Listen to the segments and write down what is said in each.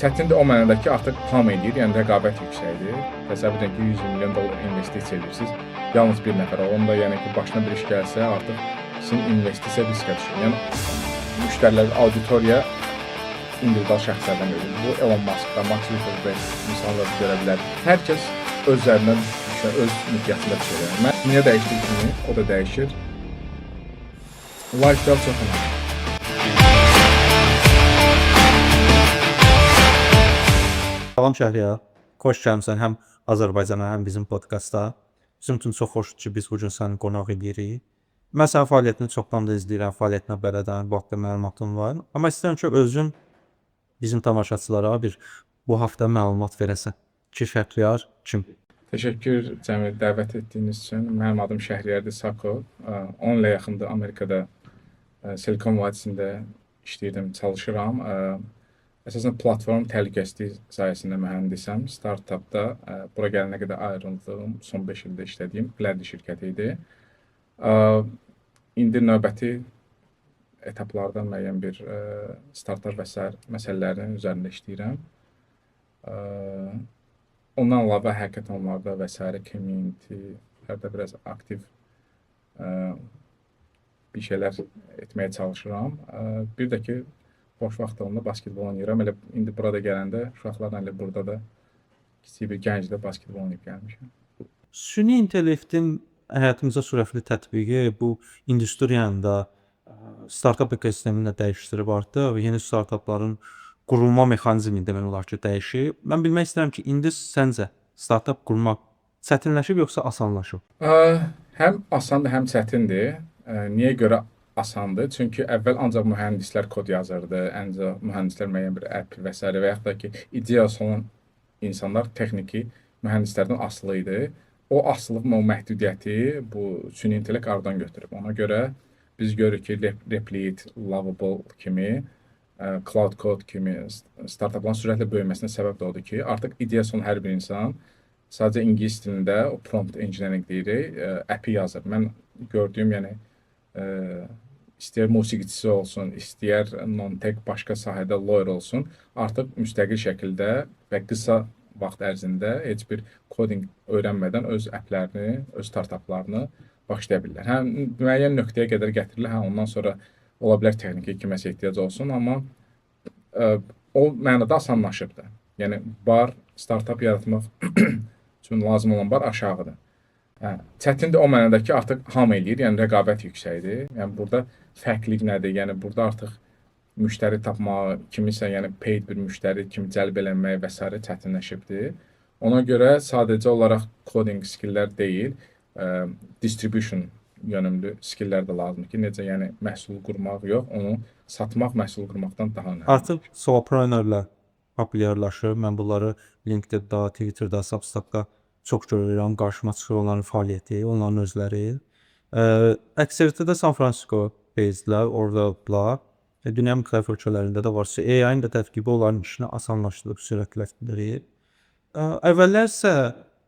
Çətindir o mənada ki, artıq hamı eləyir, yəni rəqabət yüksəkdir. Təsəvvür edin ki, 100 milyon dollar investisiya edirsiniz, yalnız bir nəfərə. Onda yəni ki, başına bir iş gəlsə, artıq sizin investisiya riskə düşür. Yəni müştərilər, auditoriya individual şəxslərdən verir. Bu Elon Musk'da, Max Zuckerberg misalları görə bilər. Hər kəs öz üzərindən düşür, öz miqyasında düşür. Yəni mən niyə dəyişdiyi kimi, o da dəyişir. Lifestyle çox önəmli. Salam Şəhriyar, xoş gəlmisən həm Azərbaycana, həm bizim podkastda. Bizim üçün çox xoşdur ki, biz bu gün səni qonaq edirik. Mən sənin fəaliyyətini çoxdan da izləyirəm, fəaliyyətinə bələdəm, bu haqda məlumatım var. Amma istəyirəm ki, özün bizim tamaşaçılara bu hafta məlumat verəsən. Ki, Şəhriyar kimdir? Təşəkkür Cəmil dəvət etdiyiniz üçün. Mənim adım Şəhriyar Sakov. 10 ilə yaxındır Amerikada Silikon vadisində işləyirdim, çalışıram. Əsasən platform təhlükəsizliyi sahəsində mühəndisəm. Startupda bura gələnə qədər ayrıldığım, son 5 ildə işlədiyim Gladly şirkəti idi. İndi növbəti etaplarda müəyyən bir startup və sair məsələlərinin üzərində işləyirəm. Ondan əlavə hackathonlarda və sair communitylərdə biraz aktiv bir şeylər etməyə çalışıram. Bir də ki, boş vaxtlarımda basketbol oynayıram. Elə indi burada gələndə uşaqlarla elə burada da kiçik bir gənclə basketbol oynayıb gəlmişəm. Süni intellektin həyatımıza sürətli tətbiqi bu industriyanın da startup ekosistemini də dəyişdirib artıq. Yeni startupların qurulma mexanizmi demək olar ki, dəyişib. Mən bilmək istəyirəm ki, indi səncə startup qurmaq çətinləşib yoxsa asanlaşıb? Həm asandır, həm çətindir. Niyə görə asandır? Çünki əvvəl ancaq mühəndislər kod yazırdı, ancaq mühəndislər müəyyən bir app və s. və yaxud da ki, ideyası olan insanlar texniki mühəndislərdən asılı idi. O asılılıq, o məhdudiyyəti bu süni intellekt aradan götürüb. Ona görə biz görürük ki, Replit, Lovable kimi, Cloud Code kimi startupların sürətlə böyüməsinə səbəb də odur ki, artıq ideyası olan hər bir insan sadəcə ingilis dilində, o prompt engineering deyirik, app'i yazır. Mən gördüyüm, yəni istəyər musiqiçisi olsun, istəyər non-tech başqa sahədə lawyer olsun, artıq müstəqil şəkildə və qısa vaxt ərzində heç bir coding öyrənmədən öz applərini, öz startuplarını başlaya bilirlər. Hə, müəyyən nöqtəyə qədər gətirirlər, ondan sonra ola bilər texniki kiməsə ehtiyac olsun, amma o mənada asanlaşıbdır. Yəni, startup yaratmaq üçün lazım olan bar aşağıdır. Çətindir o mənada ki, artıq hamı eləyir, yəni rəqabət yüksəkdir. Yəni burada fərqlilik nədir? Yəni burada artıq müştəri tapmaq, kimisə, yəni paid bir müştəri kimi cəlb eləmək və s. çətinləşibdir. Ona görə sadəcə olaraq coding skilllər deyil, distribution yönümlü skilllər də lazımdır ki, necə yəni məhsul qurmaq yox, onu satmaq məhsul qurmaqdan daha önəmlidir. Artıq solopreneurlar populyarlaşır. Mən bunları LinkedIn-də, Twitter-da, Substack-da çox görürəm, qarşıma çıxır onların fəaliyyəti, onların özləri. Əksəriyyəti də San Francisco basedlər, orada dünya müxtəlif ölkələrində də var. AI-ın da tətbiqi onların işini asanlaşdırıb, sürətləndirib. Əvvəllər isə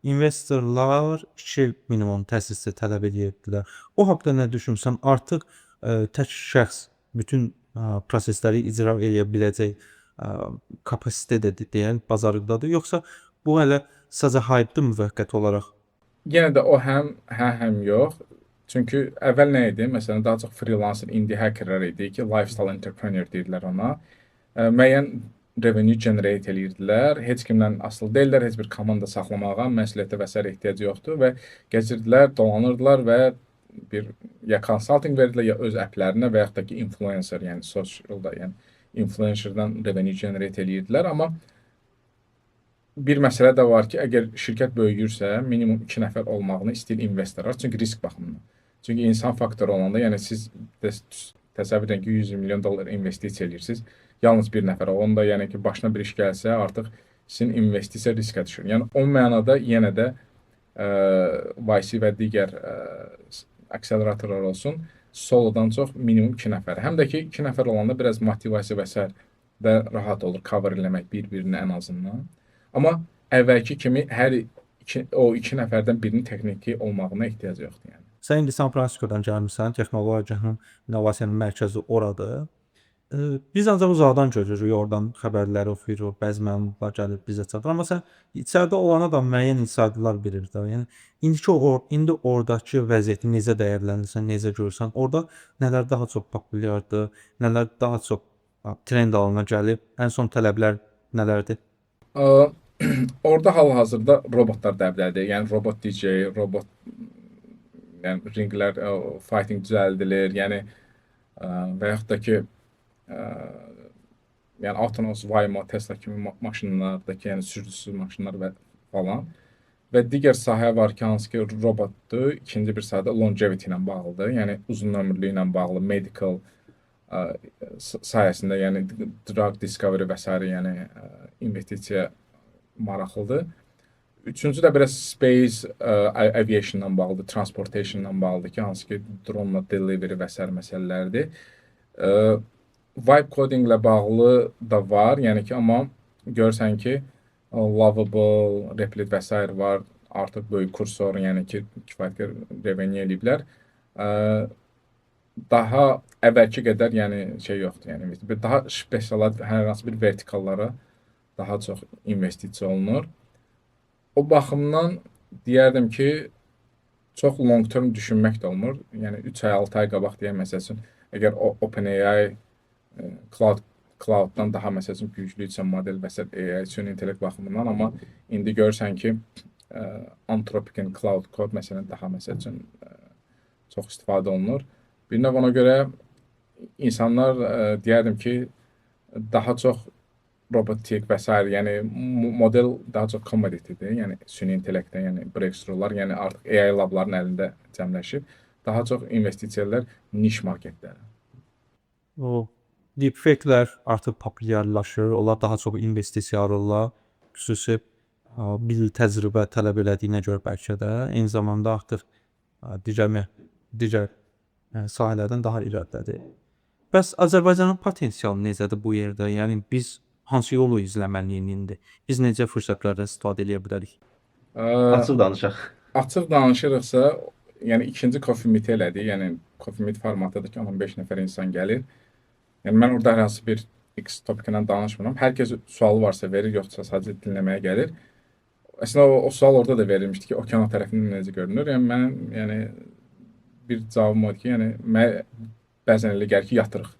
investorlar 2 il minimum təsisçi tələb edirdilər. O haqda nə düşünürsən? Artıq tək şəxs bütün prosesləri icra edə biləcək kapasitədə deyən bazarlıqdadır, yoxsa bu hələ sadəcə hype-dır müvəqqəti olaraq? Yenə də o həm yox. Çünki əvvəl nə idi? Məsələn, daha çox freelancer, indie hackerlər idi ki, lifestyle entrepreneur deyirlər ona. Müəyyən revenue generate edirdilər. Heç kimdən asılı deyirlər, heç bir komanda saxlamağa, məsuliyyətə və s. ehtiyac yoxdur və gəzirdilər, dolanırdılar və ya consulting verirdilər, ya öz applərinə və yaxud da ki, influencer, yəni socialda, yəni influencerdan revenue generate edirdilər. Amma bir məsələ də var ki, əgər şirkət böyüyürsə, minimum 2 nəfər olmağını istəyir investorlar, çünki risk baxımından. Çünki insan faktoru olanda, yəni siz təsəvvür edin ki, 100 milyon dollar investisiya edirsiniz, yalnız bir nəfər. Onda yəni ki, başına bir iş gəlsə, artıq sizin investisiya riskə düşür. Yəni o mənada yenə də YC və digər akseleratorlar olsun, solodan çox minimum 2 nəfər. Həm də ki, 2 nəfər olanda biraz motivasiya və s. də rahat olur, cover eləmək bir-birini ən azından. Amma əvvəlki kimi o 2 nəfərdən birinin texniki olmağına ehtiyac yoxdur. Yəni. Sən indi San Franciscodan gəlmisən, texnologiyanın, innovasiyanın mərkəzi oradır. Biz ancaq uzaqdan görürük, oradan xəbərləri oxuyuruq, bəzi məlumatlar gəlir bizə çatır. Amma sən içəridə olan adam müəyyən insiderlər bilir də. Yəni indi ordakı vəziyyəti necə dəyərləndirirsən, necə görürsən? Orda nələr daha çox populyardır, nələr daha çox trend halına gəlib, ən son tələblər nələrdir? Ə, Orada hal-hazırda robotlar dəbdədir. Yəni robot DJ, robot yəni ringlər, fighting düzəldilir. Yəni və yaxud da ki yəni Autonomous Waymo, Tesla kimi maşınlardakı, yəni sürücüsüz maşınlar və falan. Və digər sahə var ki, hansı ki robotdur. İkinci bir sahədə longevity ilə bağlıdır. Yəni uzun ömürlüyü ilə bağlı medical sayəsində, yəni drug discovery və s. yəni investisiya maraqlıdır. Üçüncü də biraz space aviation ilə bağlıdır, transportation ilə bağlıdır ki, hansı ki drone delivery və s. məsələlərdir. Vibe coding ilə bağlı da var, yəni ki, amma görsən ki, Lovable, Replit və s. var. Artıq böyük kursor, yəni ki, kifayət qədər revenue eləyiblər. Daha əvvəlki qədər, yəni şey yoxdur, yəni daha spesialat hər hansı bir vertikallara daha çox investisiya olunur. O baxımdan deyərdim ki, çox long term düşünmək də olmur. Yəni 3 ay, 6 ay qabaq deyək məsəl üçün, əgər OpenAI clouddan daha məsəl üçün güclüysə model və s. AI süni intellekt baxımından, amma indi görsən ki, Anthropic'in Cloud Code məsələn daha məsəl üçün çox istifadə olunur. Bir növ ona görə insanlar deyərdim ki, daha çox robotik və s. yəni model daha çox commodity'dir. Yəni süni intellektdən, yəni breakthrough'lar, yəni artıq AI labların əlində cəmləşib. Daha çox investisiyalar niş marketlərə. O deepfake-lər artıq populyarlaşır, onlar daha çox investisiya alırlar. Xüsusi bir təcrübə tələb elədiyinə görə bəlkə də eyni zamanda artıq digər sahələrdən daha irəlidədir. Bəs Azərbaycanın potensialı necədir bu yerdə? Yəni biz hansı yolu izləməliyik indi? Biz necə fürsətlərdən istifadə edə bilərik? Açıq danışaq. Açıq danışırıqsa, yəni ikinci coffee meet elədik. Yəni coffee meet formatıdır ki, 15 nəfər insan gəlir. Yəni mən orada hər hansı bir X topikindən danışmıram. Hər kəs sualı varsa verir, yoxsa sadəcə dinləməyə gəlir. Əslində o sual orada da verilmişdi ki, okean tərəfindən necə görünür? Yəni mən bir cavabım odur ki, yəni mən bəzən elə gəlir ki, yatırıq.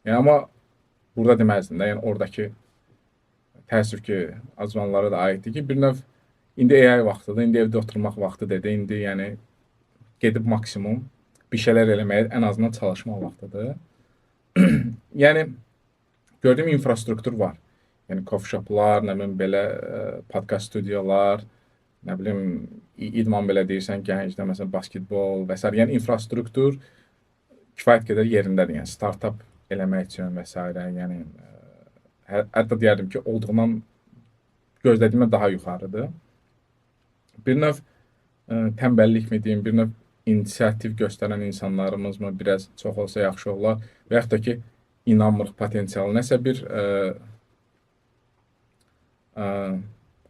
Yəni amma burada deməzdim də, yəni oradakı təəssüf ki, azmanlara da aiddir ki, bir növ indi AI vaxtıdır, indi evdə oturmaq vaxtı dedi, indi yəni gedib maksimum bir şeylər eləməyə, ən azından çalışmaq vaxtıdır. Yəni gördüyüm infrastruktur var. Yəni coffee shoplar, nə bilim belə podkast studiyalar, nə bilim idman belə deyirsən, gəncdə məsələn basketbol və s. Yəni infrastruktur kifayət qədər yerindədir. Yəni startup eləmək üçün və s. Yəni hətta deyərdim ki, olduğundan gözlədiyimdən daha yuxarıdır. Bir növ tənbəllik mi deyim, bir növ inisiativ göstərən insanlarımız mı biraz çox olsa yaxşı olar və yaxud da ki, inanmırıq potensialı. Nəsə bir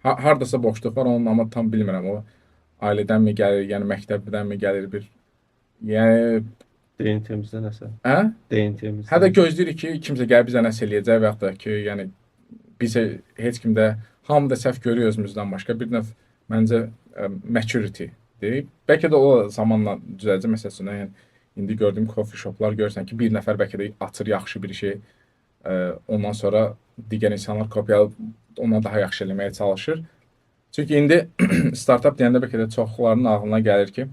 hardasa boşluq var, onun amma tam bilmirəm. O ailədənmi gəlir, yəni məktəbdənmi gəlir bir. Yəni DNT-imizdə nəsə. hə? DNT-imizdə. Hə də gözləyirik ki, kimsə gəlib bizə nəsə eləyəcək və yaxud da ki, yəni bizə heç kimdə hamı da səhv görür özümüzdən başqa. Bir növ məncə maturity-dir. Bəlkə də o zamanla düzələcək məsələsində. Yəni indi gördüyüm coffee shoplar görürsən ki, bir nəfər bəlkə də açır yaxşı bir şey. Ondan sonra digər insanlar kopyalayıb ondan daha yaxşı eləməyə çalışır. Çünki indi startup deyəndə bəlkə də çoxlarının ağlına gəlir ki,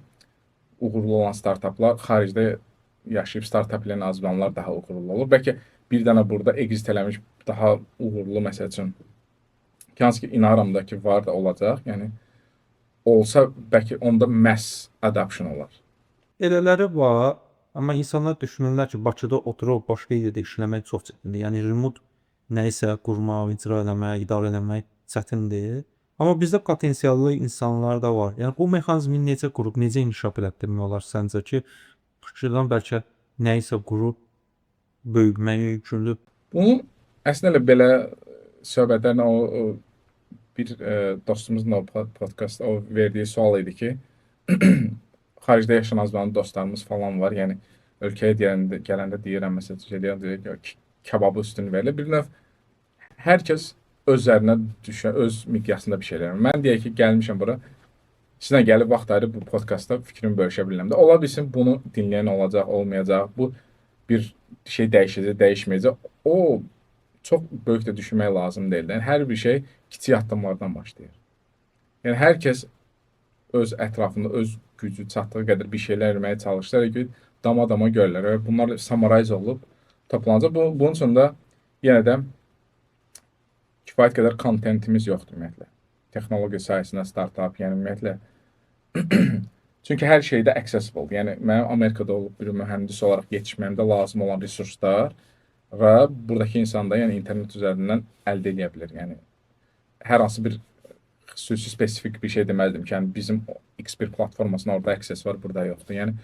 uğurlu olan startuplar xaricdə yaşayıb startup eləyən azmanlar daha uğurlu olur. Bəlkə bir dənə burada exit eləmiş daha uğurlu məsəl üçün ki, hansı ki inanıram da ki, var da olacaq. Yəni olsa bəlkə onda mass adoption olar. Elələri var, amma insanlar düşünürlər ki, Bakıda oturub başqa yerdə işləmək çox çətindir. Yəni remote nəyisə qurmaq, icra eləmək, idarə eləmək çətindir. Amma bizdə potensiallı insanlar da var. Yəni bu mexanizmi necə qurub, necə inkişaf elətdirmək olar səncə ki, Bakıdan bəlkə nəyisə qurub böyütmək mümkündür? Bunu əslində belə söhbətlərlə o bir dostumuzun o podkastda o verdiyi sual idi ki, xaricdə yaşayan azmanlı dostlarımız falan var. Yəni ölkəyə gələndə deyirəm, məsələn, deyir ki, kebabı üstün verilir. Bir növ hər kəs öz üzərinə düşən, öz miqyasında bir şeylər. Mən deyək ki, gəlmişəm bura, sizlə gəlib vaxt ayırıb bu podkastda fikrimi bölüşə bilirəm də. Ola bilsin bunu dinləyən olacaq, olmayacaq. Bu bir şey dəyişəcək, dəyişməyəcək. O çox böyük də düşünmək lazım deyil. Yəni hər bir şey kiçik addımlardan başlayır. Yəni hər kəs öz ətrafında öz gücü çatdığı qədər bir şeylər etməyə çalışır ki, dama-dama görürlər və bunlar summarize olub toplanacaq. Bunun üçün də yenə də kifayət qədər kontentimiz yoxdur ümumiyyətlə. Texnologiya sahəsində startap, yəni ümumiyyətlə çünki hər şeydə accessible. Yəni mənim Amerikada olub bir mühəndis olaraq yetişməyimdə lazım olan resurslar və buradakı insan da yəni internet üzərindən əldə edə bilər. Yəni hər hansı bir xüsusi spesifik bir şey deməzdim ki, yəni bizim X1 platformasına orada access var, burada yoxdur. Yəni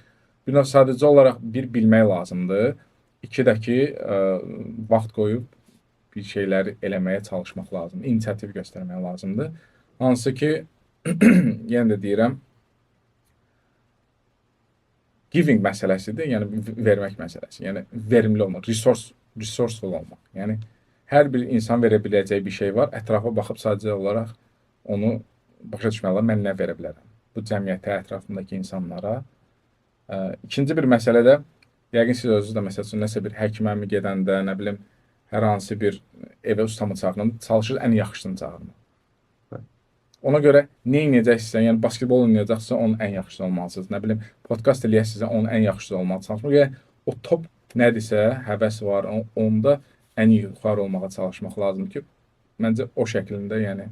bir növ sadəcə olaraq bir bilmək lazımdır. İki də ki, vaxt qoyub bir şeyləri eləməyə çalışmaq lazımdır. İnisiativ göstərmək lazımdır. Hansı ki, yenə də deyirəm, giving məsələsidir, yəni vermək məsələsi. Yəni verimli olmaq, resourceful olmaq. Yəni hər bir insan verə biləcəyi bir şey var. Ətrafa baxıb sadəcə olaraq onu başa düşməli, mən nə verə bilərəm bu cəmiyyətə, ətrafındakı insanlara. İkinci bir məsələ də, yəqin siz özünüz də məsəl üçün nəsə bir həkimə gedəndə, nə bilim, hər hansı bir evə ustamı çağırın, çalışır ən yaxşısını çağırmaq. Ona görə nə edəcəksə, yəni basketbol oynayacaqsa onun ən yaxşısı olmalısınız. Nə bilim, podkast eləyəcəksə onun ən yaxşısı olmalı çalışmaq. Yəni o top nədirsə, həvəs var, onda ən yuxarı olmağa çalışmaq lazımdır ki, məncə o şəklində, yəni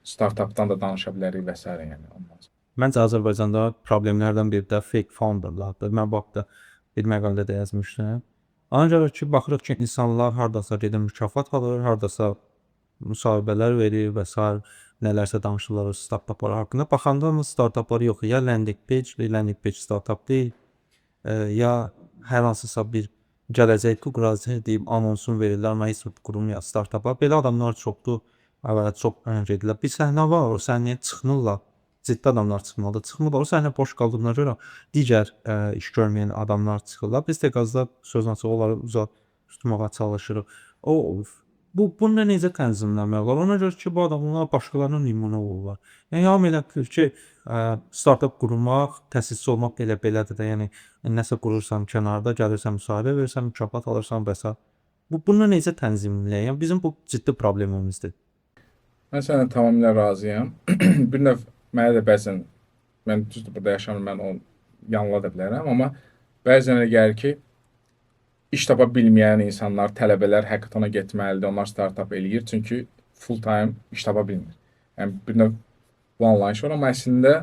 startapdan da danışa bilərik və s. yəni olmaz. Məncə Azərbaycanda problemlərdən biri də fake founderlardır. Mən bu haqda bir məqalədə də yazmışdım. Ancaq ki, baxırıq ki, insanlar hardasa gedir mükafat alır, hardasa müsahibələr verir və s. nələrsə danışırlar startaplar haqqında. Baxanda mı startaplar yox, ya landing page startap deyil, ya hər hansısa bir gələcək proqnozu deyib anonsunu verirlər, amma heç bir qurum ya startaplar. Belə adamlar çoxdur, əvvəla çox edirlər. Bir səhnə var, o səhnəyə çıxmırlar. Ciddi adamlar çıxmalıdır. Çıxmırlar, o səhnə boş qaldığına görə digər iş görməyən adamlar çıxırlar. Biz də qazda söz açıq onları uzaq tutmağa çalışırıq. Bunu necə tənzimləmək olar? Ona görə ki, bu adamlar başqalarının nümunə olurlar. Yəni, hamı elə bilir ki, startap qurmaq, təsisçi olmaq belədir də. Yəni, nəsə qurursan kənarda, gəlirsən müsahibə verirsən, mükafat alırsan və s. Bunu necə tənzimləyək? Yəni, bizim bu ciddi problemimizdir. Mən sənə tamamilə razıyam. Bir növ mənə də bəzən, mən düzdür burada yaşamır, mən onu yanıla da bilərəm, amma bəzən elə gəlir ki, iş tapa bilməyən insanlar, tələbələr hackathona getməlidir, onlar startup eləyir, çünki full time iş tapa bilmir. Yəni bir növ bu anlayış var, amma əslində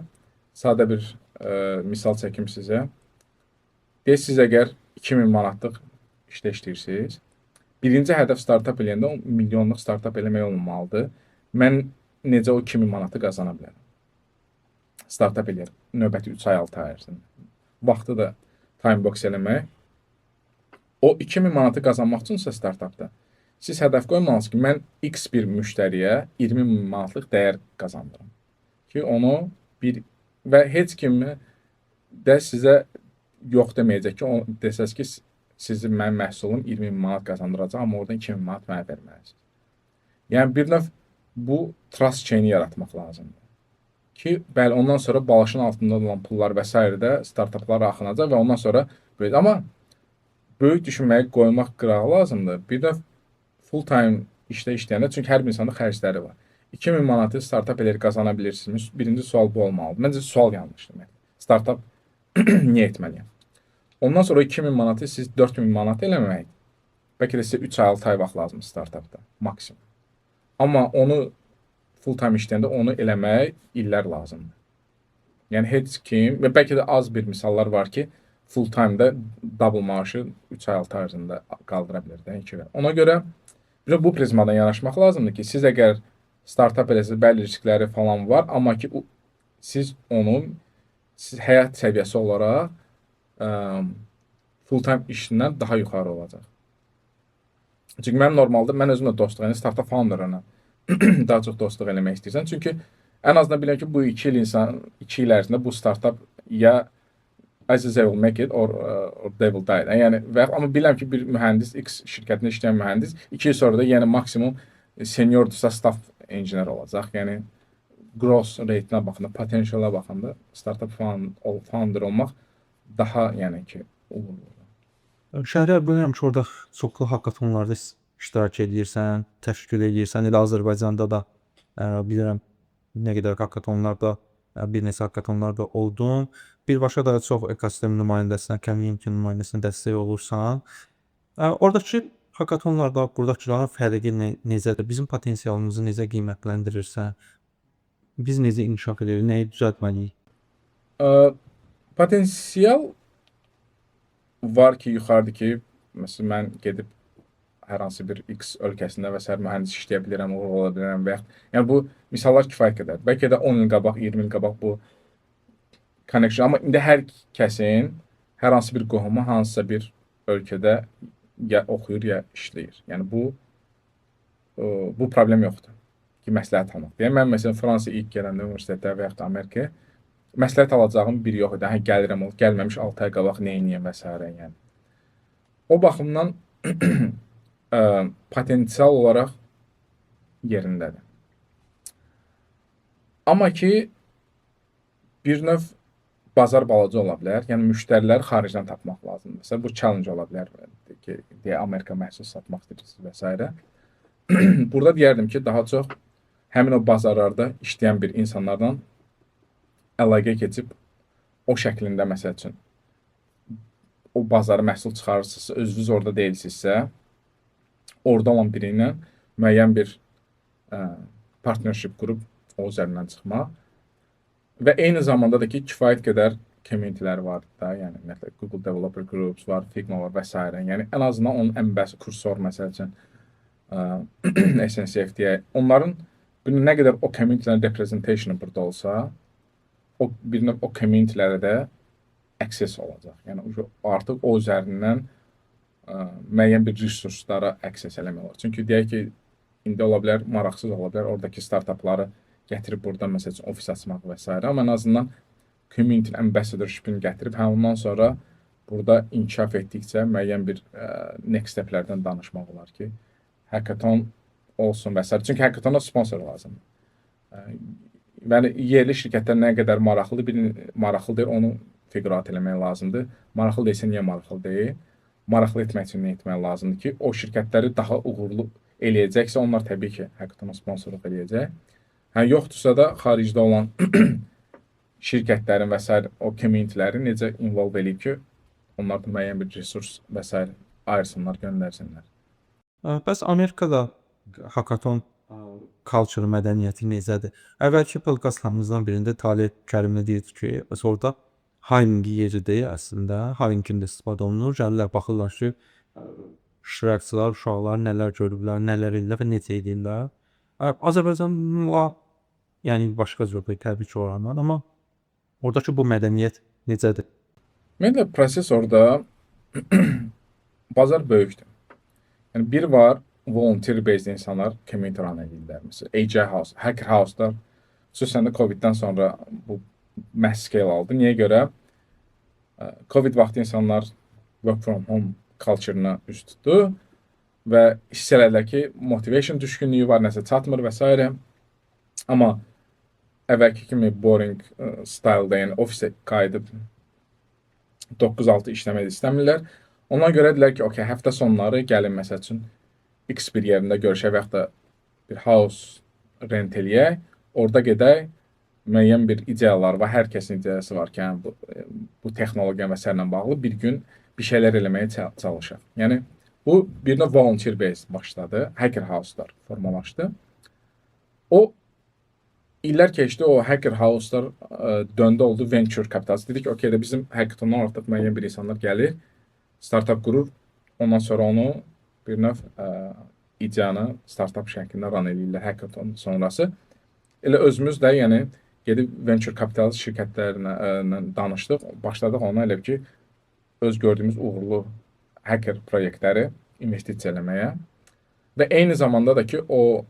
sadə bir misal çəkim sizə. Siz əgər 2000 manatlıq işdə işləyirsiniz, birinci hədəf startup eləyəndə 10 milyonluq startup eləmək olmamalıdır. Mən necə o 2000 manatı qazana bilərəm? Startup eləyir, növbəti 3 ay 6 ay ərzində. Vaxtı da timebox eləmək. O 2000 manatı qazanmaq üçünsə startapda siz hədəf qoymalısınız ki, mən X bir müştəriyə 20 manatlıq dəyər qazandırım. Ki onu və heç kimi də sizə yox deməyəcək ki, desəz ki, sizin mənim məhsulum 20 manat qazandıracaq, amma oradan 2000 manat mənə verməlisiniz. Yəni bir növ bu trust chain yaratmaq lazımdır. Ki, bəli, ondan sonra balışın altında olan pullar və s. də startaplara axınacaq və ondan sonra böyük. Amma böyük düşünməyə qoymaq qırağı lazımdır. Bir də full time işdə işləyəndə, çünki hər bir insanda xərcləri var. 2000 manatı startup elər qazana bilirsiniz. Birinci sual bu olmalıdır. Məncə sual yanlışdır. Startup niyə etməliyəm? Ondan sonra 2000 manatı siz 4000 manat eləmək, bəlkə də sizə 3 ay 6 ay vaxt lazımdır startupda, maksimum. Amma onu full time işləyəndə onu eləmək illər lazımdır. Yəni heç kim, və bəlkə də az bir misallar var ki, full time-da double maaşı 3 ay 6 ay ərzində qaldıra bilər də. Ona görə bu prizmadan yanaşmaq lazımdır ki, siz əgər startup eləsiniz, bəli riskləri falan var, amma ki siz onu həyat səviyyəsi olaraq full time işindən daha yuxarı olacaq. Çünki mən normalda, mən özümlə dostluq, yəni startup founderına daha çox dostluq eləmək istəyirsən. Çünki ən azından biləm ki, bu 2 il ərzində bu startup ya either they will make it or they will die. Yəni və amma bilirəm ki, bir mühəndis X şirkətində işləyən mühəndis 2 il sonra da yəni maksimum seniordursa staff engineer olacaq. Yəni gross rate-nə baxanda, potentiala baxanda startup founder olmaq daha yəni ki uğurlu. Şəhriyar, bilirəm ki, orada çoxlu hackathonlarda iştirak edirsən, təşkil edirsən. Elə Azərbaycanda da bilirəm nə qədər hackathonlarda, bir neçə hackathonlarda oldun. Birbaşa da çox ekosistem nümayəndəsinə, community nümayəndəsinə dəstək olursan. Oradakı hackathonlarda buradakıların fərqi necədir? Bizim potensialımızı necə qiymətləndirirsən? Biz necə inkişaf edirik, nəyi düzəltməliyik? Potensial var ki, yuxarıdır ki, məsələn mən gedib hər hansı bir X ölkəsində və sair mühəndis işləyə bilirəm, uğurlu ola bilirəm və yaxud yəni bu misallar kifayət qədər. Bəlkə də 10 il qabaq, 20 il qabaq bu connection, amma indi hər kəsin hər hansı bir qohumu hansısa bir ölkədə ya oxuyur, ya işləyir. Yəni bu problem yoxdur ki, məsləhət almaq. Yəni mən məsələn Fransaya ilk gələndə universitetdə və yaxud da Amerikaya məsləhət alacağım biri yox idi. Hə, gəlirəm, gəlməmiş 6 ay qabaq nə edəyəm və s. yəni. O baxımdan potensial olaraq yerindədir. Amma ki bir növ bazar balaca ola bilər. Yəni müştərilər xaricdən tapmaq lazımdır. Məsələn bu challenge ola bilər ki, deyə Amerika məhsul satmaq istəyirsiniz və s. Burada deyərdim ki, daha çox həmin o bazarlarda işləyən bir insanlardan əlaqə keçib o şəklində məsəl üçün o bazara məhsul çıxarırsınızsa, özünüz orada deyilsinizsə, orada olan biri ilə müəyyən bir partnership qurub o üzərindən çıxmaq və eyni zamanda da ki, kifayət qədər communitylər var da, yəni ümumiyyətlə Google Developer Groups var, Figma var və s. Yəni ən azından onun ən bəzi kursor məsəl üçün SNCF deyə onların nə qədər o communitylərin representationu burada olsa, o bir növ o communitylərə də access olacaq. Yəni artıq o üzərindən müəyyən bir resurslara access eləmək olar. Çünki deyək ki, indi ola bilər, maraqsız ola bilər, oradakı startupları gətirib burada məsəl üçün ofis açmaq və s. Amma ən azından community ambassadorship-ini gətirib, ondan sonra burada inkişaf etdikcə müəyyən bir next step-lərdən danışmaq olar ki, hackathon olsun və s. Çünki hackathona sponsor lazımdır. Yəni yerli şirkətlər nə qədər maraqlıdır, onu figurat eləmək lazımdır. Maraqlı deyilsə, niyə maraqlı deyil? Maraqlı etmək üçün nə etmək lazımdır ki, o şirkətləri daha uğurlu eləyəcəksə, onlar təbii ki, hackathona sponsorluq eləyəcək. Yoxdursa da xaricdə olan şirkətlərin və s. o communityləri necə involve eləyib ki, onlar da müəyyən bir resurs və s. ayırsınlar, göndərsinlər. Bəs Amerikada hackathon culture mədəniyyəti necədir? Əvvəlki podkastlarımızdan birində Talib Kərimli deyirdi ki, bəs orada hiring yeridir əslində, hiringində istifadə olunur. Gəlirlər, baxırlar ki, iştirakçılar, uşaqlar nələr görüblər, nələr edirlər və necə edirlər. Azərbaycanla yəni başqa cür təbii ki, oranlar, amma oradakı bu mədəniyyət necədir? Ümumiyyətlə proses orada bazar böyükdür. Yəni bir var volunteer based insanlar community run edirlər. Məsələn, AJ House, Hacker House-da xüsusən də Covid-dən sonra bu mass scale aldı. Niyə görə? Covid vaxtı insanlar work from home culture-na üz tutdu və hiss elədilər ki, motivation düşkünlüyü var, nəsə çatmır və s. Amma əvvəlki kimi boring style-da, yəni ofisə qayıdıb 9-6 işləmək istəmirlər. Ona görə dedilər ki, okay, həftə sonları gəlin məsəl üçün X bir yerində görüşək və yaxud da bir house rent eləyək, orada gedək, müəyyən bir ideyalar var, hər kəsin ideyası var ki, bu texnologiya və s. bağlı bir gün bir şeylər eləməyə çalışaq. Yəni, bu bir növ volunteer based başladı, Hacker House-lar formalaşdı. O, illər keçdi, o Hacker House-lar döndü oldu venture capitalist. Dedik, okey də bizim hackathondan artıq müəyyən bir insanlar gəlir, startup qurur, ondan sonra onu bir növ ideyanı startup şəklində run edirlər hackathon sonrası. Elə özümüz də yəni gedib venture capitalist şirkətlərlə danışdıq, başladıq ona elə ki, öz gördüyümüz uğurlu hacker proyektləri investisiya eləməyə və eyni zamanda da ki, o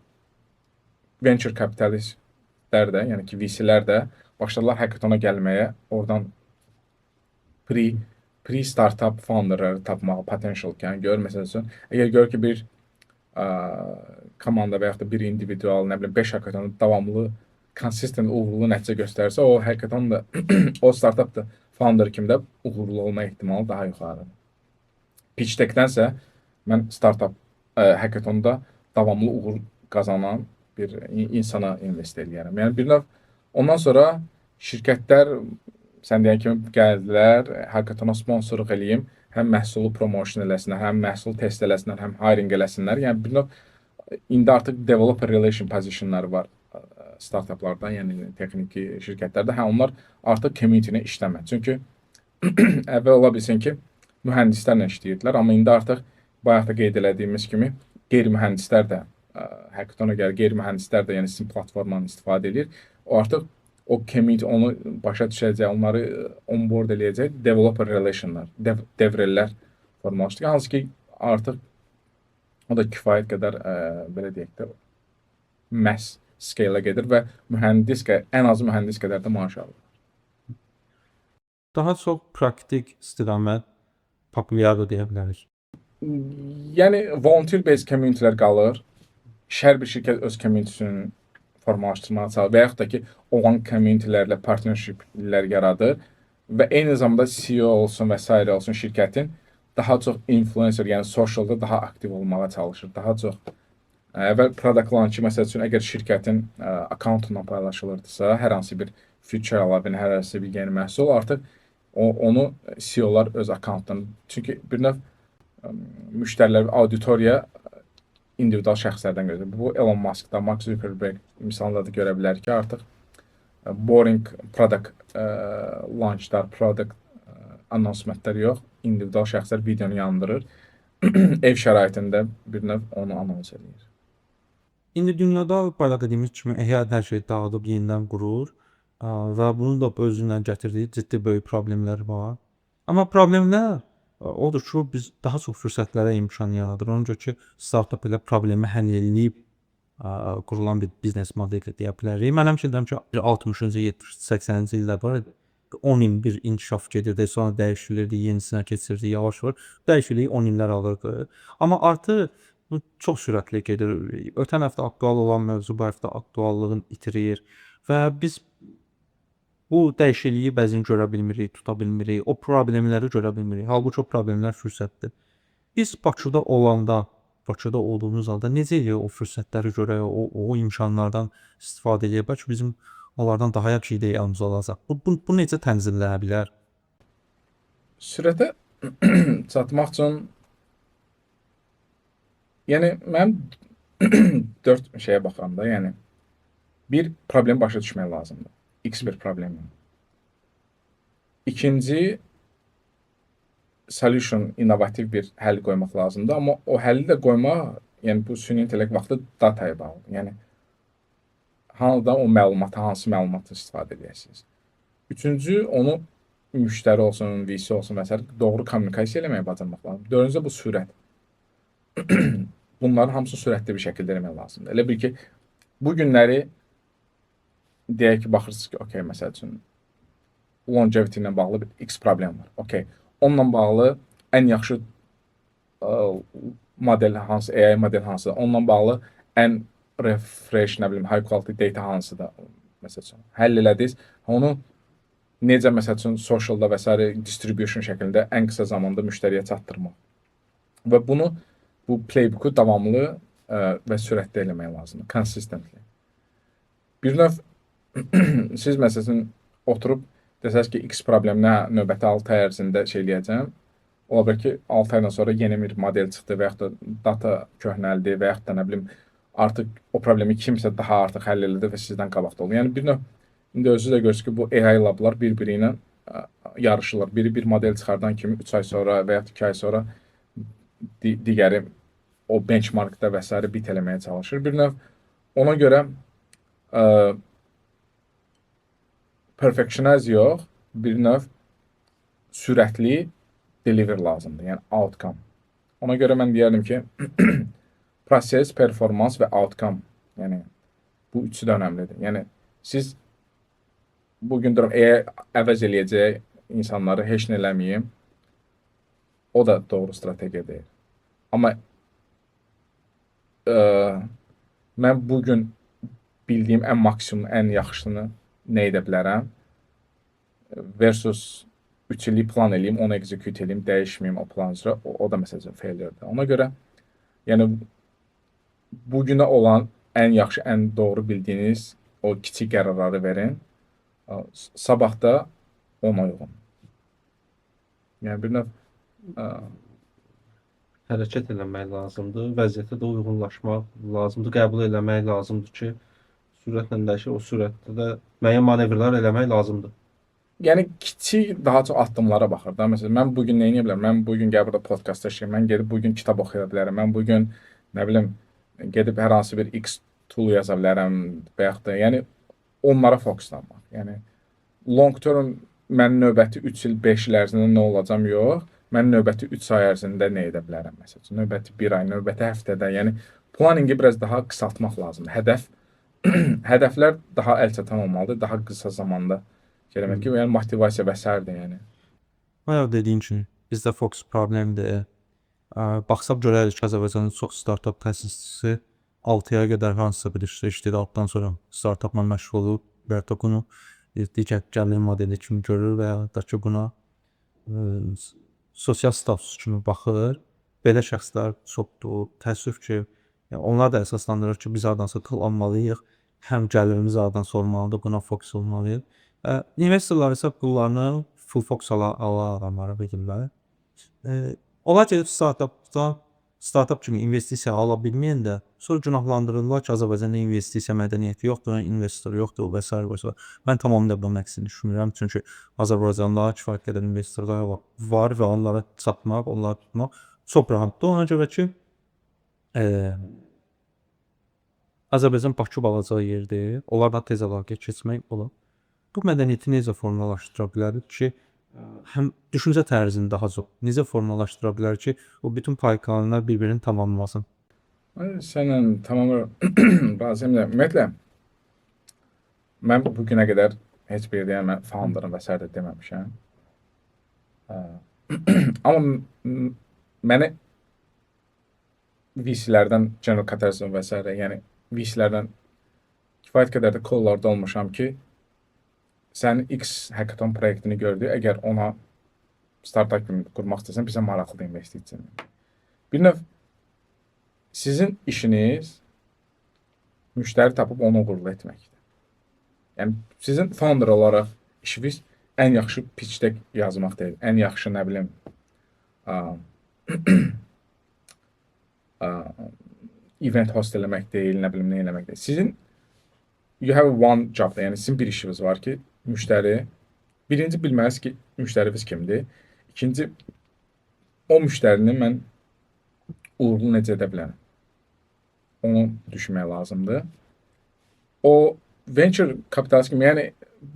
venture capitalistlər də, yəni ki, VC-lər də başladılar hackathona gəlməyə, oradan pre-startup founderları tapmağı potential-kən gör. Məsəl üçün, əgər gör ki, bir komanda və yaxud da bir individual, nə bilim, 5 hackathon davamlı, consistent, uğurlu nəticə göstərirsə, o hackathon da o startup da founder kimi də uğurlu olma ehtimalı daha yuxarıdır. Pitch deckdənsə mən startup hackathonda davamlı uğur qazanan bir insana invest edirəm. Yəni bir növ ondan sonra şirkətlər sən deyən kimi gəldilər, hackathona sponsorluq eləyim, həm məhsulu promotion eləsinlər, həm məhsul test eləsinlər, həm hiring eləsinlər. Yəni bir növ indi artıq developer relation positionları var startuplarda, yəni texniki şirkətlərdə. Hə, onlar artıq community-nə işləmir. Çünki əvvəl ola bilsin ki, mühəndislərlə işləyirdilər, amma indi artıq bayaq da qeyd elədiyimiz kimi qeyri-mühəndislər də hackathona gəlir, qeyri-mühəndislər də yəni sizin platformanı istifadə edir. O artıq o community onu başa düşəcək, onları onboard eləyəcək developer relationlar, devrellər formalaşdırır. Hansı ki artıq o da kifayət qədər belə deyək də mass scale-ə gedir və ən azı mühəndis qədər də maaş alır. Daha çox praktik istiqamət populyardır deyə bilərik. Yəni volunteer based communitylər qalır. Hər bir şirkət öz communitysini formalaşdırmağa çalışır və yaxud da ki, olan communitylərlə partnershiplər yaradır və eyni zamanda CEO olsun və s. olsun şirkətin daha çox influencer, yəni socialda daha aktiv olmağa çalışır. Daha çox əvvəl product launch məsəl üçün əgər şirkətin account-undan paylaşılırdısa, hər hansı bir feature ala bilən, hər hansı bir yeni məhsul, artıq onu CEO-lar öz account-dan, çünki bir növ müştərilər, auditoriya individual şəxslərdən gözləyir. Bu Elon Musk'da, Mark Zuckerberg misalında da görə bilər ki, artıq boring product launchlar, product announcementlər yox, individual şəxslər videonu yandırır. Ev şəraitində bir növ onu anons edir. İndi dünyada bayaq dediyimiz kimi AI hər şeyi dağıdıb yenidən qurur və bunun da özündən gətirdiyi ciddi böyük problemlər var. Amma problemlər odur ki, biz daha çox fürsətlərə imkan yaradır. Ona görə ki, startup ilə problemi həll edib qurulan bir biznes modeli deyə bilərik. Mən həmişə deyirəm ki, 60-cı, 70-80-ci illər 10 il bir inkişaf gedirdi, sonra dəyişilirdi, yenisinə keçirdi, yavaş-yavaş. Dəyişiklik 10 illər alırdı. Amma artıq bu çox sürətli gedir. Ötən həftə aktual olan mövzu bu həftə aktuallığını itirir və biz bu dəyişikliyi bəzən görə bilmirik, tuta bilmirik, o problemləri görə bilmirik. Halbuki o problemlər fürsətdir. Biz Bakıda olanda, Bakıda olduğumuz halda necə eləyək o fürsətləri görək, o imkanlardan istifadə eləyək? Bəlkə bizim onlardan daha yaxşı ideyamız olacaq. Bu necə tənzimlənə bilər? Sürətə çatmaq üçün yəni mənim 4 şeyə baxıram da, yəni bir problemi başa düşmək lazımdır. X bir problemi. İkinci, solution, innovativ bir həll qoymaq lazımdır. Amma o həlli də qoymaq, yəni bu süni intellekt vaxtı dataya bağlıdır. Yəni hansı o məlumatı, hansı məlumatı istifadə edəcəksiniz. Üçüncü, onu müştəri olsun, VC olsun və s. doğru kommunikasiya eləməyə bacarmaq lazımdır. Dördüncü, bu sürət. Bunların hamısı sürətli bir şəkildə eləmək lazımdır. Elə bil ki, bu günləri deyək ki, baxırsınız ki, okey, məsəl üçün longevity ilə bağlı bir X problem var. Okey, onunla bağlı ən yaxşı model hansı, AI model hansı, onunla bağlı ən refresh, nə bilim, high quality data hansıdır, məsəl üçün. Həll elədiniz, onu necə, məsəl üçün, socialda və s. distribution şəklində ən qısa zamanda müştəriyə çatdırmaq. Və bunu, bu playbooku davamlı və sürətli eləmək lazımdır, consistently. Bir növ siz məsələn oturub desəz ki, X probleminə növbəti 6 ay ərzində şey eləyəcəm. Ola bilər ki, 6 aydan sonra yeni bir model çıxdı və yaxud da data köhnəldi və yaxud da nə bilim artıq o problemi kimsə daha artıq həll elədi və sizdən qabaqda olur. Yəni bir növ indi özünüz də görürsünüz ki, bu AI lablar bir-biri ilə yarışırlar. Biri bir model çıxardan kimi 3 ay sonra və yaxud 2 ay sonra digəri o benchmarkda və s. bit eləməyə çalışır. Bir növ ona görə perfectionize yox, bir növ sürətli deliver lazımdır, yəni outcome. Ona görə mən deyərdim ki, proses, performans və outcome, yəni bu üçü də önəmlidir. Yəni siz bugün əvəz eləyəcək insanları heç nə eləməyim. O da doğru strategiya deyil. Amma mən bu gün bildiyim ən maksimum, ən yaxşısını nə edə bilərəm versus 3 illik plan eləyim, onu execute eləyim, dəyişməyim o plan üzrə. O da məsələn failure'dır. Ona görə yəni bu günə olan ən yaxşı, ən doğru bildiyiniz o kiçik qərarları verin. Sabah da ona uyğun. Yəni bir növ Hərəkət eləmək lazımdır, vəziyyətə də uyğunlaşmaq lazımdır, qəbul eləmək lazımdır ki, sürətlə dəyişir, o sürətdə də müəyyən manevrlər eləmək lazımdır. yəni kiçik daha çox addımlara baxır da. Məsələn, mən bu gün nə edə bilərəm? Mən bu gün gəlib burada podkast çəkirəm. Mən gedib bu gün kitab oxuya bilərəm. Mən bu gün nə bilim gedib hər hansı bir X tool yaza bilərəm və yaxud da yəni onlara fokuslanmaq. Yəni long term mən növbəti 3 il, 5 il ərzində nə olacam yox. Mən növbəti 3 ay ərzində nə edə bilərəm məsələn. Növbəti 1 ay, növbəti həftədə, yəni planningi biraz daha qısaltmaq lazımdır. Hədəflər daha əlçatan olmalıdır, daha qısa zamanda eləmək ki, yəni motivasiya və s.də yəni. Bayaq dediyin kimi bizdə fokus problemdir. Baxsaq görərik ki, Azərbaycanın çox startap təsisçisi 6 aya qədər hansısa bir işdə işləyir, altdan sonra startupla məşğul olur və ya da bunu digər gəlir modeli kimi görür və ya da ki, buna sosial status kimi baxır. Belə şəxslər çoxdur. Təəssüf ki, yəni onlar da əsaslandırır ki, biz hardansa qılmalıyıq. Həm gəlirimiz hardansa olmalıdır, buna fokus olmalıyıq. İnvestorlar isə pullarını full fokus adamlara verirlər. Onlar gedib startup kimi investisiya ala bilməyəndə sonra günahlandırırlar ki, Azərbaycanda investisiya mədəniyyəti yoxdur, investor yoxdur və s. Mən tamamilə bunun əksini düşünürəm. Çünki Azərbaycanda kifayət qədər investorlar var və onlara çatmaq, onları tutmaq çox rahatdır. Ona görə ki, Azərbaycan Bakı balaca yerdir. Onlarla tez əlaqə keçmək olar. Bu mədəniyyəti necə formalaşdıra bilərik ki, həm düşüncə tərzini daha çox necə formalaşdıra bilər ki, o bütün paykalanlar bir-birini tamamlasın? Səninlə tamamilə razıyam. Ümumiyyətlə, mən bu günə qədər heç bir yerdə mən founderım və s. deməmişəm. Amma mənə VC-lərdən, General Catalyst və s. yəni VC-lərdən kifayət qədər də calllarda olmuşam ki, sənin X hackathon proyektini gördü, əgər ona startup kimi qurmaq istəsən, bizə maraqlıdır investisiya. Bir növ sizin işiniz müştəri tapıb onu uğurlu etməkdir. Yəni sizin founder olaraq işiniz ən yaxşı pitch deck yazmaq deyil, ən yaxşı nə bilim event host eləmək deyil, nə bilim nə eləmək deyil. Sizin you have one job da, yəni sizin bir işiniz var ki, müştəri birinci bilməlisiniz ki, müştəriniz kimdir? İkinci, o müştərini mən uğurlu necə edə bilərəm? Onu düşünmək lazımdır. O venture kapitalist kimi, yəni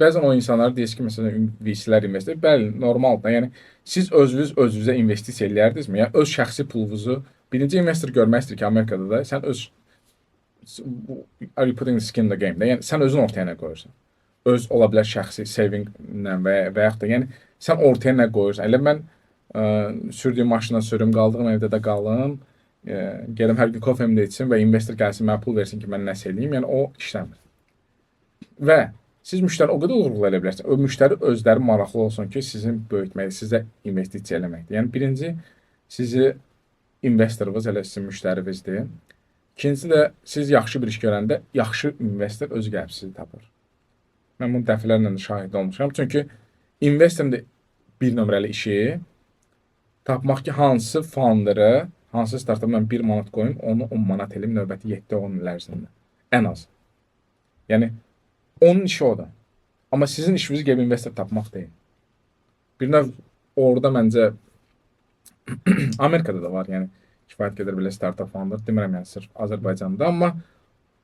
bəzən o insanlar deyir ki, məsələn VC-lər investor, bəli, normaldır. Yəni siz özünüzə investisiya eləyərdinizmi? Yəni öz şəxsi pulunuzu birinci investor görmək istəyir ki, Amerikada da sən öz are you putting skin in the game? Yəni sən özün ortaya nə qoyursan? Öz ola bilər şəxsi savinglə və yaxud da yəni sən ortaya nə qoyursan? Elə mən sürdüyüm maşına sürüm, qaldığım evdə də qalım, gelim hər gün kofemi də içsin və investor gəlsin, mənə pul versin ki, mən nəsə eləyim. Yəni o işləmir. Və siz müştəri o qədər uğurlu elə bilərsiniz. O müştəri özləri maraqlı olsun ki, sizin böyütmək, sizə investisiya eləməkdir. Yəni birinci sizi investorunuz elə sizin müştərinizdir. İkincisi də siz yaxşı bir iş görəndə yaxşı investor özü gəlib sizi tapır. Mən bunu dəfələrlə də şahid olmuşam. Çünki investorun da bir nömrəli işi tapmaq ki, hansı founderi, hansı startup mən 1 manat qoyum, onu 10 manat eləyim növbəti 7-10 il ərzində. Ən az. Yəni onun işi o da. Amma sizin işiniz gəlib investor tapmaq deyil. Bir növ orada məncə Amerikada da var, yəni kifayət qədər belə startup founder, demirəm yəni sırf Azərbaycanda, amma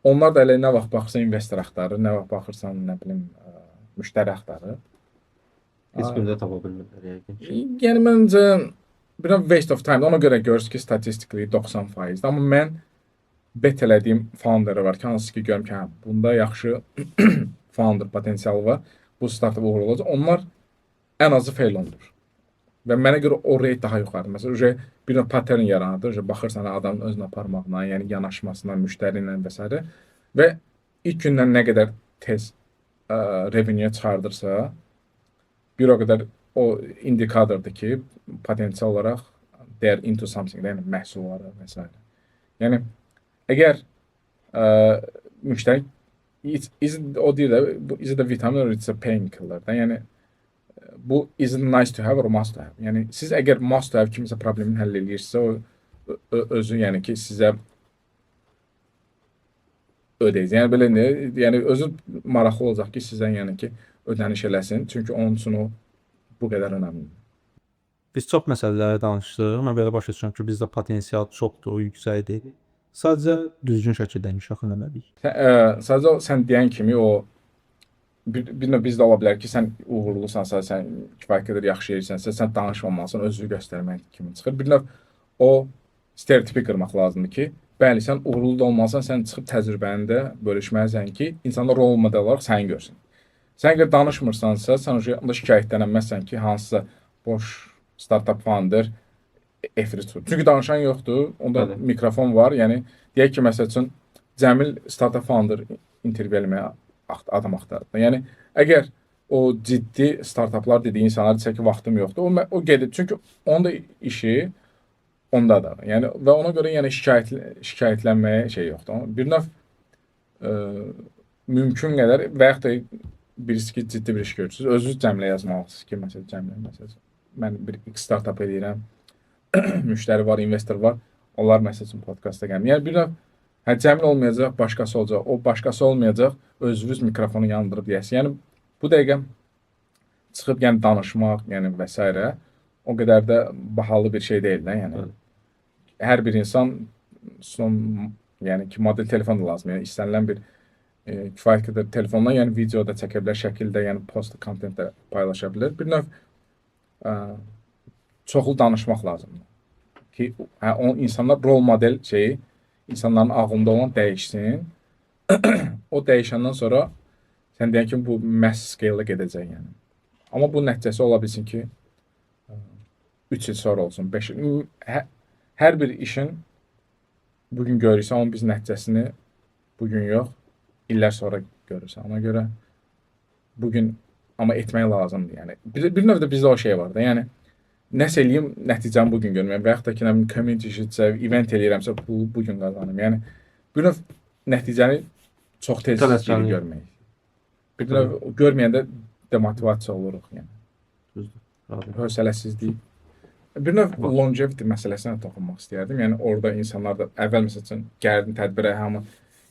onlar da elə nə vaxt baxırsan investor axtarır, nə vaxt baxırsan nə bilim müştəri axtarır. Heç bir də tapa bilmirlər yəqin ki. Yəni məncə bir waste of time. Ona görə görürsünüz ki, statistically 90%. Amma mən bet elədiyim founder'ı var ki, hansı ki görüm ki, bunda yaxşı founder potensialı var. Bu startup uğurlu olacaq. Onlar ən azı fail olunur. Və mənə görə o rate daha yuxarıdır. Məsələn, bir növ pattern yaranır. Baxırsan adamın özünə aparmağına, yəni yanaşmasına, müştəri ilə və s. Və ilk gündən nə qədər tez revenue çıxardırsa, bir o qədər o indikatordur ki, potensial olaraq they are into something, yəni məhsulları və s. Yəni əgər müştəri o deyir də, is it a vitamin or it's a painkiller da, yəni bu is it nice to have or must to have. Yəni siz əgər must to have kimisə problemini həll edirsinizsə, o özü yəni ki sizə ödəyəcək. Yəni belə nə, yəni özü maraqlı olacaq ki, sizdən yəni ki ödəniş eləsin. Çünki onun üçün o bu qədər önəmlidir. Biz çox məsələləri danışdıq. Mən belə başa düşürəm ki, bizdə potensial çoxdur, yüksəkdir. Sadəcə düzgün şəkildə inkişaf eləməliyik. Sadəcə sən deyən kimi o bir növ bizdə ola bilər ki, sən uğurlusansa, sən kifayət qədər yaxşı yeyirsənsə, sən danışmamalısan, özünü göstərmək kimi çıxır. Bir növ o stereotipi qırmaq lazımdır ki, bəli, sən uğurlu da olmalısan, sən çıxıb təcrübəni də bölüşməlisən ki, insanlar rol model olaraq səni görsün. Sən əgər danışmırsansa, sən onda şikayətlənməzsən ki, hansısa boş startup fandır, efiri tutur. Çünki danışan yoxdur, onda mikrofon var. Yəni deyək ki, məsəl üçün Cəmil startup founder intervyu eləməyə adam axtarır. Yəni əgər o ciddi startuplar dediyi insanlar desə ki, vaxtım yoxdur, o gedir. Çünki onun da işi ondadır. Yəni və ona görə yəni şikayətlənməyə şey yoxdur. Bir növ mümkün qədər və yaxud da birisi ki, ciddi bir iş görürsünüz, özünüz Cəmilə yazmalısınız ki, məsələn, mən bir X startup edirəm, müştəri var, investor var, onlar məsəl üçün podkasta gəlir. Yəni bir növ Cəmil olmayacaq, başqası olacaq. O başqası olmayacaq, özünüz mikrofonu yandırıb deyəsiniz. Yəni bu dəqiqə çıxıb yəni danışmaq, yəni və s. o qədər də bahalı bir şey deyil də, yəni. Hər bir insan yəni ki, model telefon da lazım. Yəni istənilən bir kifayət qədər telefonla, yəni videoda çəkə bilər, şəkildə, yəni post kontentdə paylaşa bilər. Bir növ çoxlu danışmaq lazımdır ki, o insanlar rol model şeyi insanların ağlında olan dəyişsin. O dəyişəndən sonra sən deyən kimi bu mass scale-da gedəcək yəni. Amma bu nəticəsi ola bilsin ki 3 il sonra olsun, 5 il. Hər bir işin bugün görürsən, onun biz nəticəsini bugün yox, illər sonra görürsən. Ona görə bugün amma etmək lazımdır yəni. Bir növ də bizdə o şey var da, yəni nəsə eləyim, nəticəni bugün görməyəm və yaxud da ki, community işitsə, event eləyirəmsə, bugün qazanım. Yəni, bir növ nəticəni çox tez geri görmək. Bir növ görməyəndə demotivasiya oluruq. Yəni. Hövsələsizlik. Bir növ longevity məsələsinə toxunmaq istəyərdim. Yəni, orada insanlar da əvvəl məsəl üçün gəlirdim tədbirə, hamı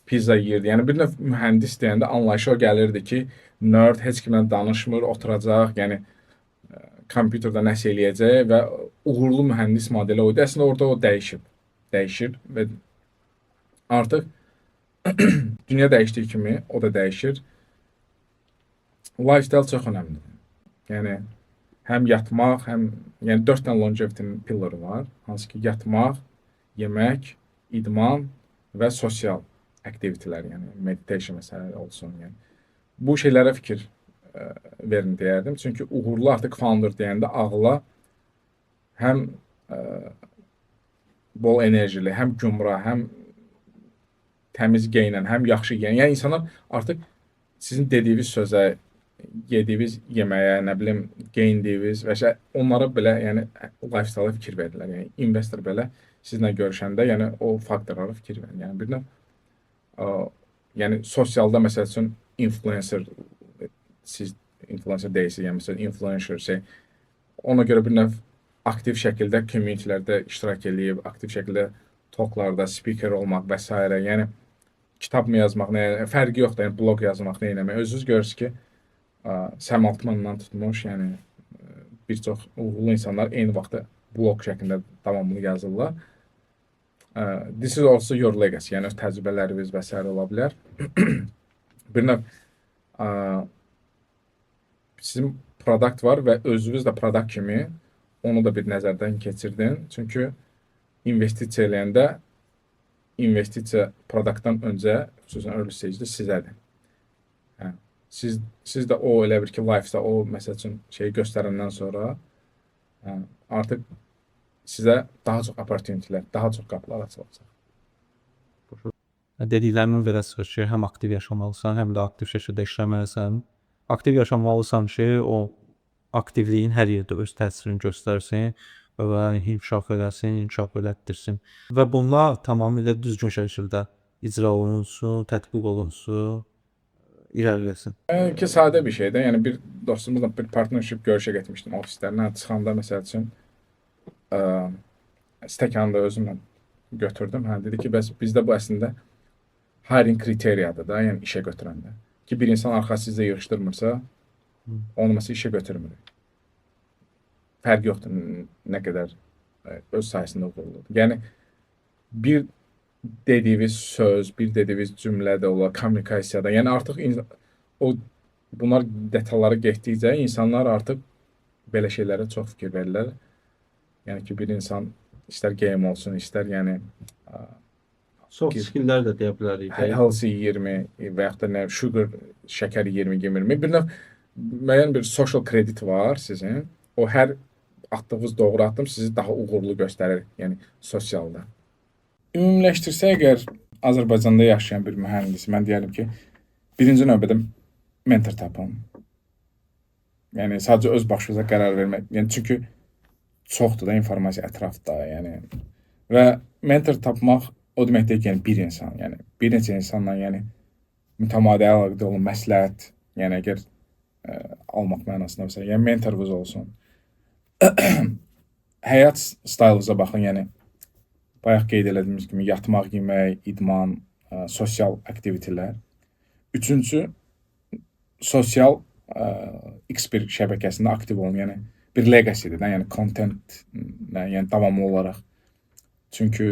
pizza yeyirdi. Yəni, bir növ mühəndis deyəndə anlayışa o gəlirdi ki, nerd heç kimlə danışmır, oturacaq, yəni kompüterdə nəsə eləyəcək və uğurlu mühəndis modeli oydu. Əslində orada o dəyişir və artıq dünya dəyişdiyi kimi o da dəyişir. Lifestyle çox önəmlidir. Yəni həm yatmaq, yəni 4 dənə longevity pilları var, hansı ki yatmaq, yemək, idman və sosial aktivitelər, yəni meditation məsələləri olsun, yəni. Bu şeylərə fikir verin deyərdim. Çünki uğurlu artıq founder deyəndə ağla həm bol enerjili, həm gümrah, həm təmiz geyinən, həm yaxşı geyinən. Yəni insanlar artıq sizin dediyiniz sözə, yediyiniz yeməyə, nə bilim, geyindiyiniz və onlara belə, yəni lifestyle-a fikir verirlər. Yəni investor belə sizlə görüşəndə, yəni o faktorlara fikir verin. Yəni bir növ yəni sosialda məsəl üçün influencer, siz influencer deyilsiniz, yəni məsələn influencer ona görə bir növ aktiv şəkildə communitylərdə iştirak edib, aktiv şəkildə talklarda speaker olmaq və s. Yəni kitab mı yazmaq, fərqi yoxdur, yəni blog yazmaq, nə etmək. Özünüz görürsünüz ki, Sam Altmandan tutmuş, yəni bir çox uğurlu insanlar eyni vaxtda blog şəklində davamlı yazırlar. This is also your legacy, yəni öz təcrübələriniz və s. ola bilər. Bir növ sizin produkt var və özünüz də produkt kimi onu da bir nəzərdən keçirdin. Çünki investisiya eləyəndə investisiya produktdan öncə, xüsusən early stage-də sizədir. siz də o elə bir ki, live-da o məsəl üçün şeyi göstərəndən sonra artıq sizə daha çox opportunity-lər, daha çox qapılar açılacaq. Dediklərimin belə çıxır ki, həm aktiv yaşamalısan, həm də aktiv şəkildə işləməlisən. Aktiv yaşamalısan ki, o aktivliyin hər yerdə öz təsirini göstərsin və inkişaf eləsin, inkişaf elətdirsin. Və bunlar tamamilə düzgün şəkildə icra olunsun, tətbiq olunsun, irəliləsin. Ki sadə bir şeydir. Yəni bir dostumuzla bir partnership görüşə getmişdim ofislərinə. Çıxanda məsəl üçün stəkanı da özümlə götürdüm. Dedi ki, bəs bizdə bu əslində hiring kriteriyadır da, yəni işə götürəndə. Ki bir insan arxası sizə yığışdırmırsa, onu məsələn işə götürmürük. Fərq yoxdur nə qədər öz sayəsində uğurludur. Yəni bir dediyiniz söz, bir dediyiniz cümlədə olar, kommunikasiyada, yəni artıq bunlar detallara getdikcə insanlar artıq belə şeylərə çox fikir verirlər. Yəni ki, bir insan istər game olsun, istər yəni Soft skill'lər də deyə bilərik. healthy 20 və yaxud da nə sugar, şəkər 20-20. Bir növ müəyyən bir social kredit var sizin. O hər atdığınız doğru addım sizi daha uğurlu göstərir, yəni sosialda. Ümumiləşdirsək əgər Azərbaycanda yaşayan bir mühəndis, mən deyərəm ki, birinci növbədə mentor tapın. Yəni sadəcə öz başınıza qərar vermək. Yəni çünki çoxdur da informasiya ətrafda, yəni. Və mentor tapmaq o demək deyil ki, yəni bir insan, yəni bir neçə insanla, yəni mütəmadi əlaqədə olan məsləhət, yəni əgər almaq mənasında məsələn, yəni mentorunuz olsun. Həyat staylınıza baxın, yəni bayaq qeyd etdiyimiz kimi yatmaq, yemək, idman, sosial aktivitelər. Üçüncü, sosial X1 şəbəkəsində aktiv olun, yəni bir legacy-dir də, yəni content, yəni davamlı olaraq. Çünki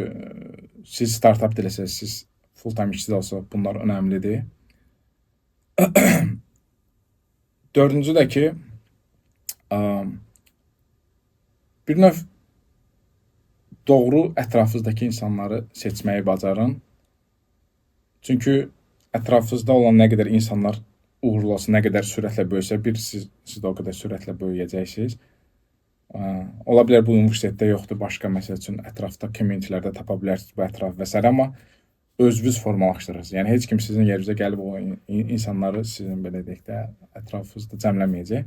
siz startup deyirsiniz, siz full-time işçi də olsa bunlar önəmlidir. Dördüncü də ki, bir növ doğru ətrafınızdakı insanları seçməyi bacarın. Çünki ətrafınızda olan nə qədər insanlar uğurlu olsa, nə qədər sürətlə böyüsə, siz də o qədər sürətlə böyüyəcəksiniz. Ola bilər bu universitetdə yoxdur, başqa məsəl üçün ətrafda communitylərdə tapa bilərsiniz bu ətraf və s. Amma özünüz formalaşdırırsınız. Yəni heç kim sizin yerinizə gəlib o insanları sizin belə deyək də ətrafınızda cəmləməyəcək.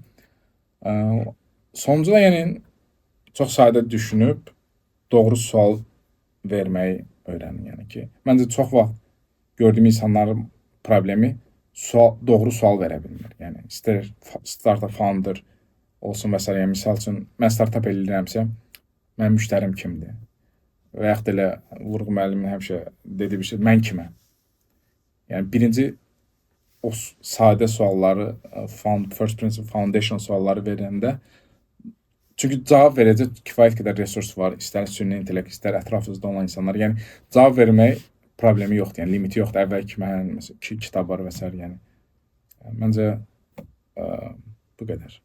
Sonuncu da yəni çox sadə düşünüb doğru sual verməyi öyrənin. Yəni ki, məncə çox vaxt gördüyüm insanların problemi doğru sual verə bilmir. Yəni istər startup founder olsun və s. Yəni misal üçün mən startup eləyirəmsə, mənim müştərim kimdir? Və yaxud elə Vurğun müəllimin həmişə dediyi bir şey, mən kiməm? Yəni birinci o sadə sualları, first principle foundation sualları verəndə, çünki cavab verəcək kifayət qədər resurs var, istər süni intellekt, istər ətrafınızda olan insanlar. Yəni cavab vermək problemi yoxdur, yəni limiti yoxdur. Əvvəl ki, mənim məsələn kitab var və s. Yəni məncə bu qədər.